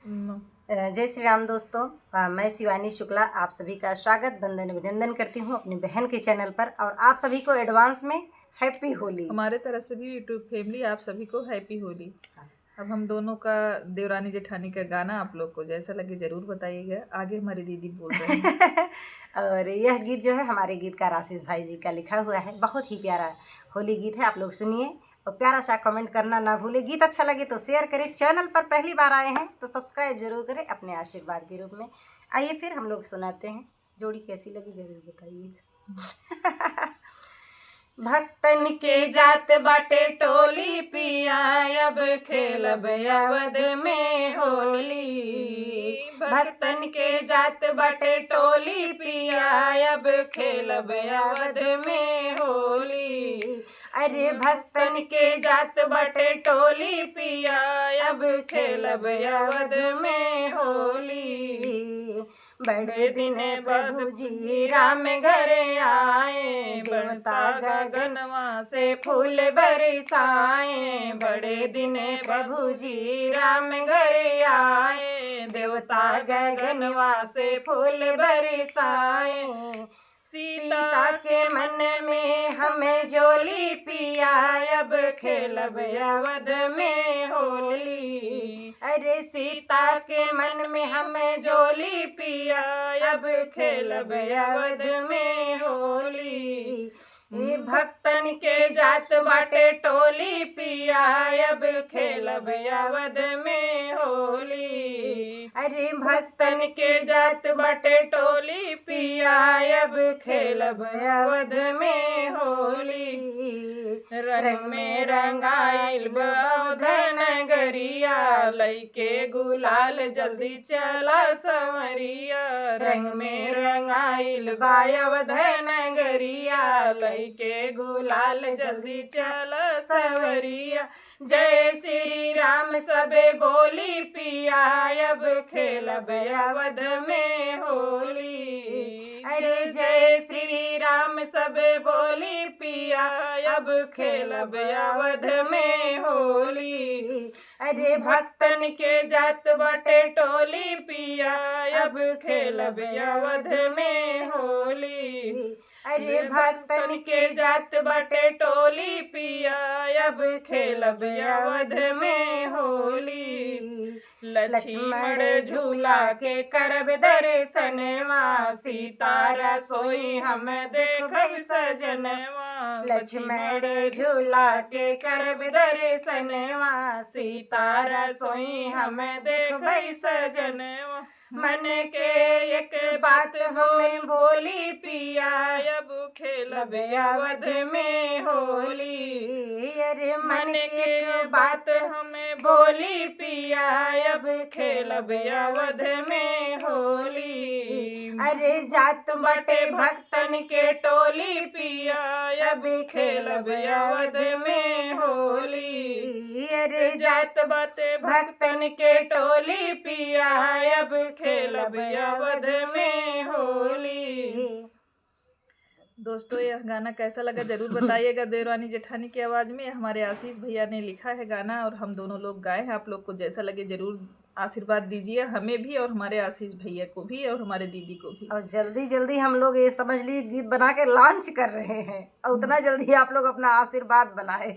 जय श्री राम दोस्तों। मैं शिवानी शुक्ला आप सभी का स्वागत वंदन अभिनंदन करती हूँ अपनी बहन के चैनल पर, और आप सभी को एडवांस में हैप्पी होली। हमारे तरफ से भी यूट्यूब फैमिली आप सभी को हैप्पी होली। अब हम दोनों का देवरानी जेठानी का गाना आप लोग को जैसा लगे जरूर बताइएगा। आगे हमारी दीदी बोल रहे हैं। और यह गीत जो है हमारे गीतकार आशीष भाई जी का लिखा हुआ है, बहुत ही प्यारा होली गीत है। आप लोग सुनिए और प्यारा सा कमेंट करना ना भूले। गीत अच्छा लगे तो शेयर करें, चैनल पर पहली बार आए हैं तो सब्सक्राइब जरूर करें अपने आशीर्वाद के रूप में। आइए फिर हम लोग सुनाते हैं। जोड़ी कैसी लगी जरूर बताइए। भक्तन के जात बाटे टोली पिया, अब खेलब अवध में होली। भक्तन के जात बाटे टोली पिया, अब खेलब अवध में होली। अरे भक्तन के जात बाटे टोली पिया, अब खेलब अवध में होली। बड़े दिन प्रभु जी राम घर आए, बनता गगनवा से फूल बरसाए। बड़े दिन प्रभु जी राम घर आए, देवता गगनवा से फूल बरसाए। सीता के मन में हमें झोली पिया, अब खेलब अवध में होली। अरे सीता के मन में हमें झोली पिया, अब खेलब अवध में होली। भक्तन के जात बाटे टोली पिया, अब खेलब अवध में होली। अरे भक्तन के जात बाटे टोली पिया, अब खेलब अवध में होली। रंग में रंगाइल अवध नगरिया, लइके गुलाल जल्दी चला संवरिया। रंग में रंगाइल अवध नगरिया, लइके गुलाल जल्दी चला संवरिया। जय श्री राम सबे बोली पिया, अब खेलब अवध में होली। अरे जय श्री राम सबे बोली पिया, अब खेलब अवध में होली। अरे भक्तन के जात बाटे टोली पिया, अब खेलब अवध में होली। अरे भक्तन के जात बाटे टोली पिया, अब खेलब अवध में होली। लक्ष्मण झूला के करब दर्शनवा, सीता रसोई हम देखब सजनवा। लक्ष्मण झूला के करब दर्शनवा, सीता रसोई हम देखब सजनवा। मन के एक बात होए बोली पिया, अब खेलब अवध में होली। अरे मन के एक बात हमें बोली पिया, अब खेलब अवध में होली। अरे जात बाटे भक्तन के टोली पिया, अब खेलब अवध में होली। अरे जात बाटे भक्तन के टोली पिया, अब खेलब अवध में होली। दोस्तों यह गाना कैसा लगा जरूर बताइएगा। देवरानी जेठानी की आवाज़ में हमारे आशीष भैया ने लिखा है गाना, और हम दोनों लोग गाए हैं। आप लोग को जैसा लगे जरूर आशीर्वाद दीजिए, हमें भी और हमारे आशीष भैया को भी और हमारे दीदी को भी। और जल्दी जल्दी हम लोग ये समझ लीजिए गीत बना के लॉन्च कर रहे हैं, और उतना जल्दी आप लोग अपना आशीर्वाद बनाए।